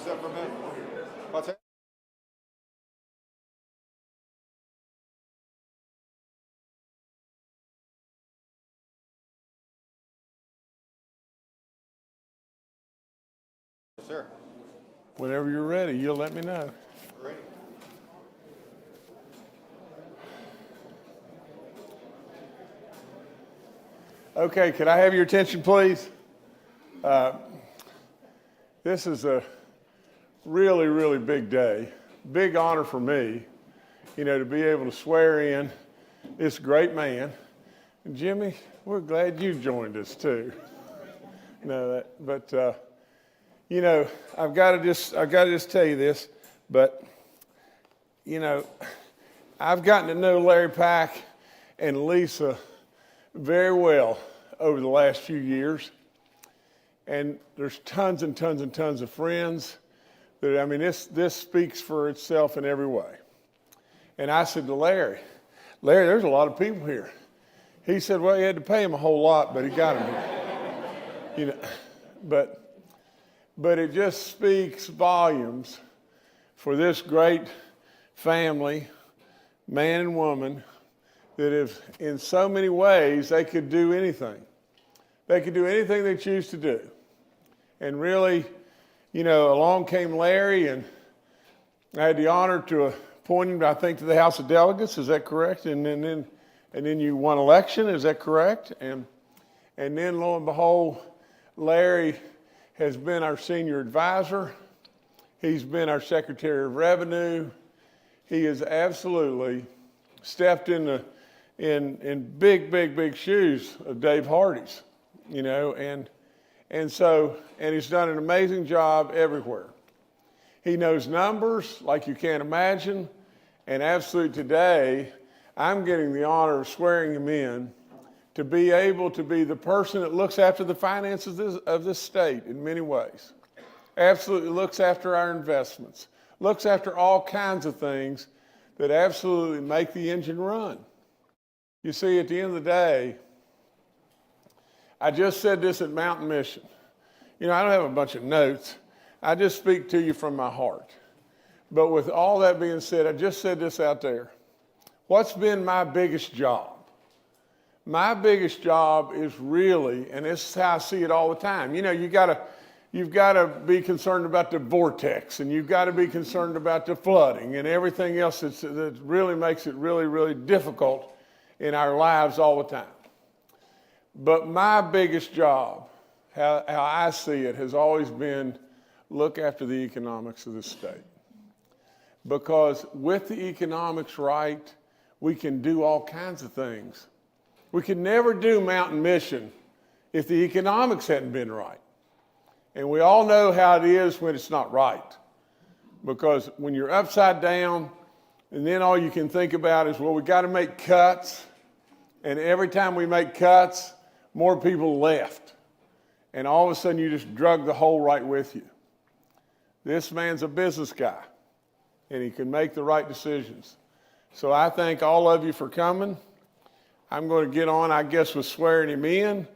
except for me. What's that? Yes, sir. Whenever you're ready, you'll let me know. Ready. Okay, could I have your attention, please? This is a really, really big day. Big honor for me, to be able to swear in this great man. And Jimmy, we're glad you joined us too. I've got to just tell you this, but I've gotten to know Larry Pack and Lisa very well over the last few years. And there's tons and tons and tons of friends that, this speaks for itself in every way. And I said to Larry, there's a lot of people here. He said, well, he had to pay him a whole lot, but he got him here. But it just speaks volumes for this great family, man and woman, that if in so many ways they could do anything. They could do anything they choose to do. And really, along came Larry, and I had the honor to appoint him, I think, to the House of Delegates. Is that correct? And then you won election. Is that correct? And then, lo and behold, Larry has been our senior advisor. He's been our Secretary of Revenue. He has absolutely stepped in big shoes of Dave Hardy's, and he's done an amazing job everywhere. He knows numbers like you can't imagine, and absolutely today, I'm getting the honor of swearing him in to be able to be the person that looks after the finances of this state in many ways. Absolutely looks after our investments, looks after all kinds of things that absolutely make the engine run. You see, at the end of the day, I just said this at Mountain Mission. I don't have a bunch of notes. I just speak to you from my heart. But with all that being said, I just said this out there. What's been my biggest job? My biggest job is really, and this is how I see it all the time. You've got to be concerned about the vortex, and you've got to be concerned about the flooding and everything else that really makes it really, really difficult in our lives all the time. But my biggest job, how I see it, has always been look after the economics of this state. Because with the economics right, we can do all kinds of things. We could never do Mountain Mission if the economics hadn't been right. And we all know how it is when it's not right. Because when you're upside down, and then all you can think about is, well, we got to make cuts. And every time we make cuts, more people left. And all of a sudden, you just drug the hole right with you. This man's a business guy, and he can make the right decisions. So I thank all of you for coming. I'm going to get on, I guess, with swearing him in,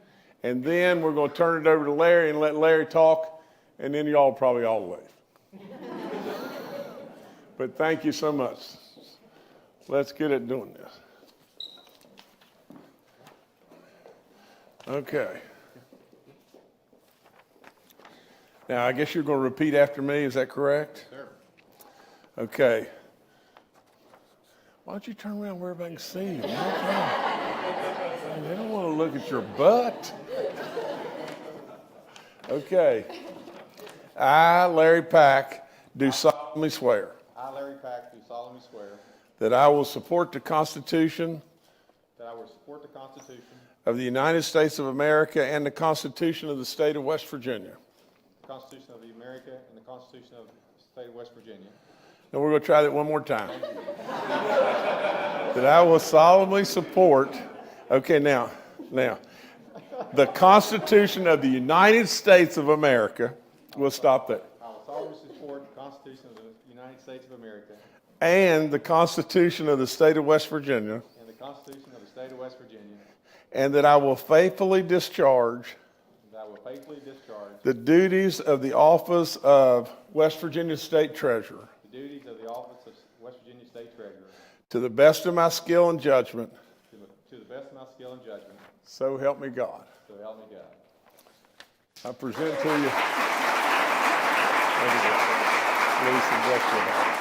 and then we're going to turn it over to Larry and let Larry talk, and then y'all probably all leave. But thank you so much. Let's get at doing this. Okay. Now, I guess you're going to repeat after me. Is that correct? Sure. Okay. Why don't you turn around where everybody can see you? They don't want to look at your butt. Okay. I, Larry Pack, do solemnly swear. I, Larry Pack, do solemnly swear that I will support the Constitution that I will support the Constitution of the United States of America and the Constitution of the State of West Virginia. the Constitution of the America and the Constitution of the State of West Virginia. Now we're going to try that one more time. That I will solemnly support, now, the Constitution of the United States of America. We'll stop there. I will solemnly support the Constitution of the United States of America and the Constitution of the State of West Virginia. and the Constitution of the State of West Virginia. And that I will faithfully discharge And that I will faithfully discharge the duties of the office of West Virginia State Treasurer the duties of the office of West Virginia State Treasurer to the best of my skill and judgment. to the best of my skill and judgment, So help me God. so help me God. I present to you. Lisa, bless your heart.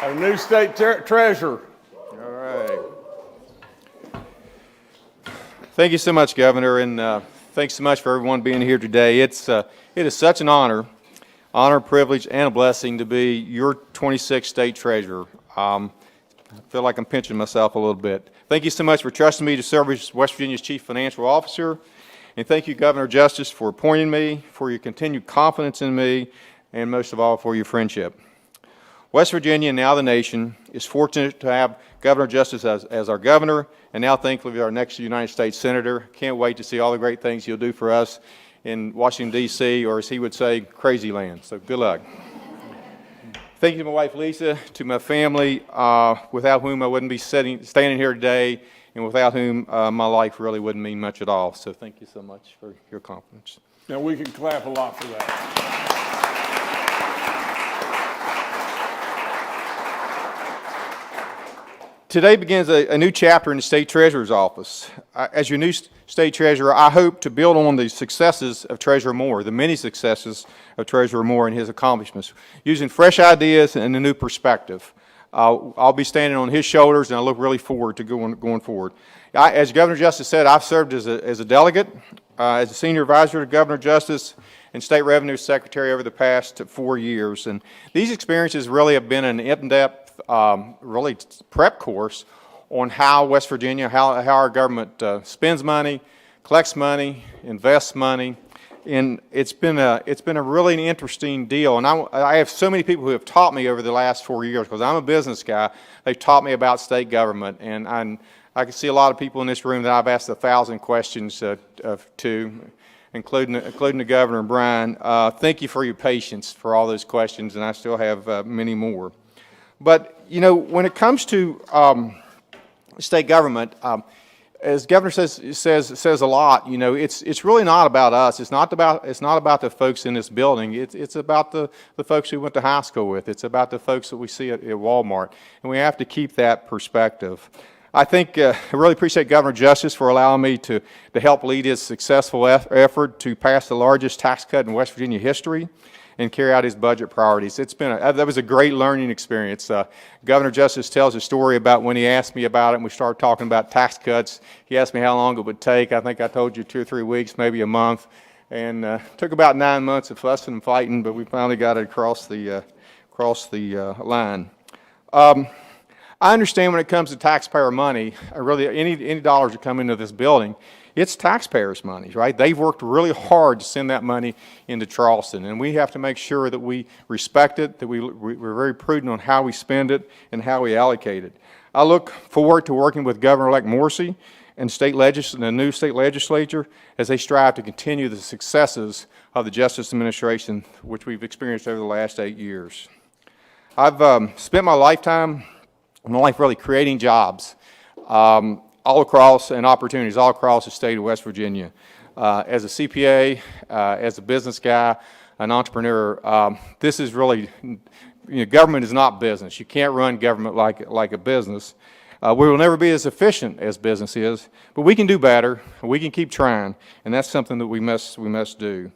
Our new state treasurer. All right. Thank you so much, Governor, and thanks so much for everyone being here today. It is such an honor, privilege, and a blessing to be your 26th state treasurer. I feel like I'm pinching myself a little bit. Thank you so much for trusting me to serve as West Virginia's Chief Financial Officer, and thank you, Governor Justice, for appointing me, for your continued confidence in me, and most of all, for your friendship. West Virginia, and now the nation, is fortunate to have Governor Justice as our governor, and now thankfully our next United States Senator. Can't wait to see all the great things he'll do for us in Washington, D.C., or as he would say, crazy land. So good luck. Thank you to my wife, Lisa, to my family, without whom I wouldn't be standing here today, and without whom my life really wouldn't mean much at all. So thank you so much for your confidence. Now we can clap a lot for that. Today begins a new chapter in the State Treasurer's Office. As your new State Treasurer, I hope to build on the successes of Treasurer Moore, the many successes of Treasurer Moore and his accomplishments, using fresh ideas and a new perspective. I'll be standing on his shoulders, and I look really forward to going forward. As Governor Justice said, I've served as a delegate, as a senior advisor to Governor Justice, and State Revenue Secretary over the past 4 years. And these experiences really have been an in-depth really prep course on how West Virginia, how our government spends money, collects money, invests money, and it's been a really interesting deal. And I have so many people who have taught me over the last 4 years, because I'm a business guy. They've taught me about state government, and I can see a lot of people in this room that I've asked 1,000 questions to, including the governor and Brian. Thank you for your patience for all those questions, and I still have many more. But, you know, when it comes to state government, as Governor says a lot, you know, it's really not about us. It's not about the folks in this building. It's about the folks we went to high school with. It's about the folks that we see at Walmart, and we have to keep that perspective. I think I really appreciate Governor Justice for allowing me to help lead his successful effort to pass the largest tax cut in West Virginia history and carry out his budget priorities. That was a great learning experience. Governor Justice tells a story about when he asked me about it and we started talking about tax cuts. He asked me how long it would take. I think I told you 2 or 3 weeks, maybe a month, and it took about 9 months of fussing and fighting, but we finally got it across the line. I understand when it comes to taxpayer money, really any dollars that come into this building, it's taxpayers' money, right? They've worked really hard to send that money into Charleston, and we have to make sure that we respect it, that we're very prudent on how we spend it and how we allocate it. I look forward to working with Governor-elect Morsi and the new state legislature as they strive to continue the successes of the Justice Administration, which we've experienced over the last 8 years. I've spent my life really creating jobs all across, and opportunities all across the state of West Virginia. As a CPA, as a business guy, an entrepreneur, this is really, you know, government is not business. You can't run government like a business. We will never be as efficient as business is, but we can do better. We can keep trying, and that's something that we must do.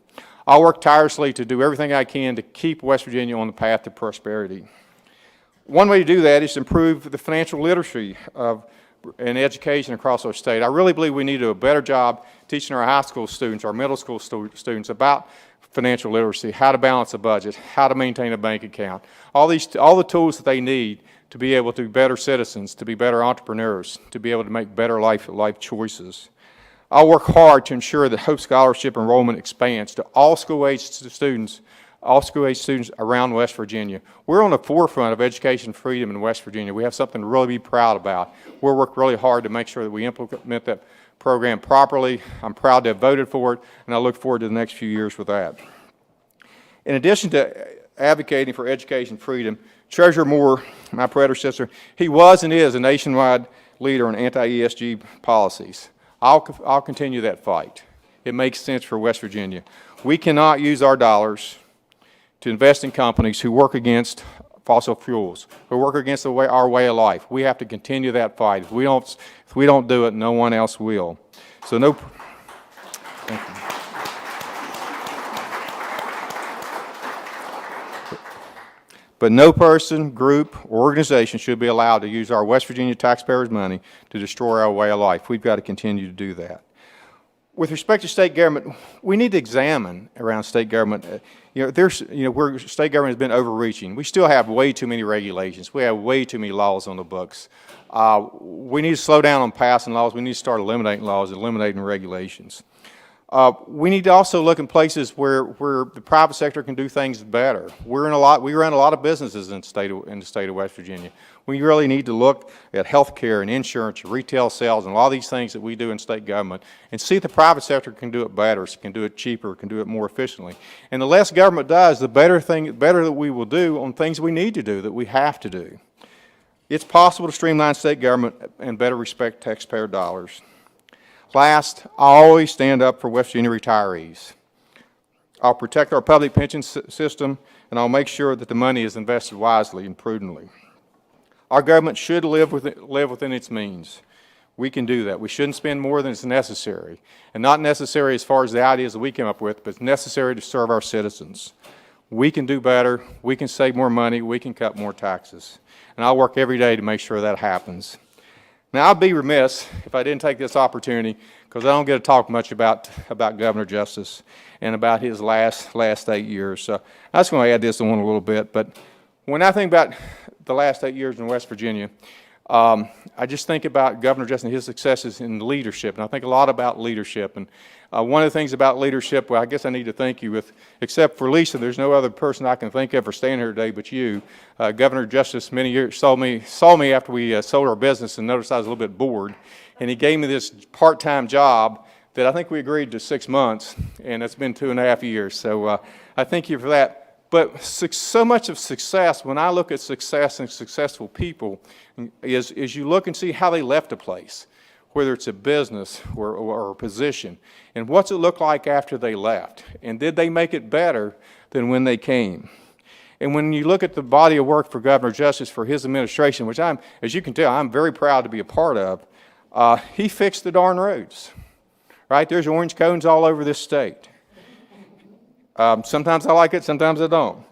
I'll work tirelessly to do everything I can to keep West Virginia on the path to prosperity. One way to do that is to improve the financial literacy and education across our state. I really believe we need to do a better job teaching our high school students, our middle school students about financial literacy, how to balance a budget, how to maintain a bank account, all the tools that they need to be able to be better citizens, to be better entrepreneurs, to be able to make better life choices. I'll work hard to ensure that Hope Scholarship enrollment expands to all school-age students around West Virginia. We're on the forefront of education freedom in West Virginia. We have something to really be proud about. We'll work really hard to make sure that we implement that program properly. I'm proud to have voted for it, and I look forward to the next few years with that. In addition to advocating for education freedom, Treasurer Moore, my predecessor, he was and is a nationwide leader on anti-ESG policies. I'll continue that fight. It makes sense for West Virginia. We cannot use our dollars to invest in companies who work against fossil fuels, who work against our way of life. We have to continue that fight. If we don't do it, no one else will. So no. Thank you. But no person, group, or organization should be allowed to use our West Virginia taxpayers' money to destroy our way of life. We've got to continue to do that. With respect to state government, we need to examine around state government. Where state government has been overreaching. We still have way too many regulations. We have way too many laws on the books. We need to slow down on passing laws. We need to start eliminating laws, eliminating regulations. We need to also look in places where the private sector can do things better. We run a lot of businesses in the state of West Virginia. We really need to look at health care and insurance, retail sales, and a lot of these things that we do in state government, and see if the private sector can do it better, can do it cheaper, can do it more efficiently. And the less government does, the better that we will do on things we need to do, that we have to do. It's possible to streamline state government and better respect taxpayer dollars. Last, I always stand up for West Virginia retirees. I'll protect our public pension system, and I'll make sure that the money is invested wisely and prudently. Our government should live within its means. We can do that. We shouldn't spend more than is necessary, and not necessary as far as the ideas that we came up with, but necessary to serve our citizens. We can do better. We can save more money. We can cut more taxes. And I'll work every day to make sure that happens. Now, I'd be remiss if I didn't take this opportunity, because I don't get to talk much about Governor Justice and about his last 8 years. So I just want to add this on a little bit. But when I think about the last 8 years in West Virginia, I just think about Governor Justice and his successes in leadership, and I think a lot about leadership. And one of the things about leadership, well, I guess I need to thank you with, except for Lisa, there's no other person I can think of for standing here today but you. Governor Justice many years saw me after we sold our business and noticed I was a little bit bored, and he gave me this part-time job that I think we agreed to 6 months, and it's been 2.5 years. So I thank you for that. But so much of success, when I look at success and successful people, is you look and see how they left a place, whether it's a business or a position, and what's it look like after they left, and did they make it better than when they came? And when you look at the body of work for Governor Justice, for his administration, which as you can tell, I'm very proud to be a part of, he fixed the darn roads, right? There's orange cones all over this state. Sometimes I like it, sometimes I don't.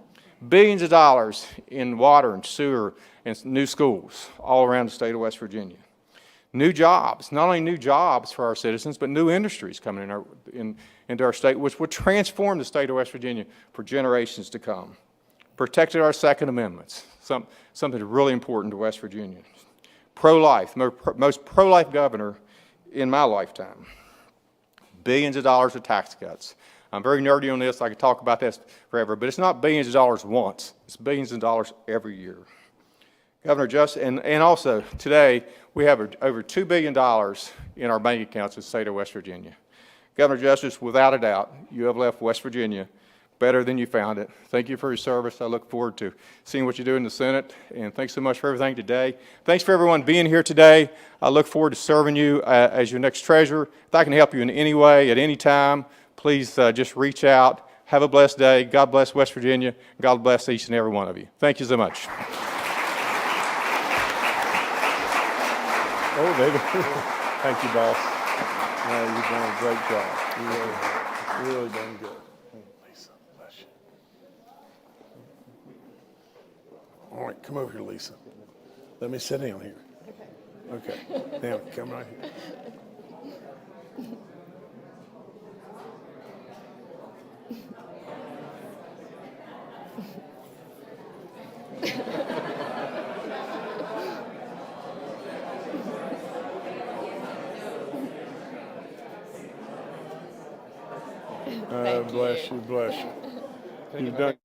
Billions of dollars in water and sewer and new schools all around the state of West Virginia. New jobs, not only new jobs for our citizens, but new industries coming into our state, which would transform the state of West Virginia for generations to come. Protected our Second Amendments, something really important to West Virginia. Pro-life, most pro-life governor in my lifetime. Billions of dollars of tax cuts. I'm very nerdy on this. I could talk about this forever, but it's not billions of dollars once. It's billions of dollars every year. Governor Justice, and also today we have over $2 billion in our bank accounts in the state of West Virginia. Governor Justice, without a doubt, you have left West Virginia better than you found it. Thank you for your service. I look forward to seeing what you do in the Senate, and thanks so much for everything today. Thanks for everyone being here today. I look forward to serving you as your next treasurer. If I can help you in any way, at any time, please just reach out. Have a blessed day. God bless West Virginia. God bless each and every one of you. Thank you so much. Oh, baby. Thank you, boss. No, you've done a great job. You really done good. Lisa, bless you. All right, come over here, Lisa. Let me sit down here. Okay. Now, come right here. Bless you, bless you. You've done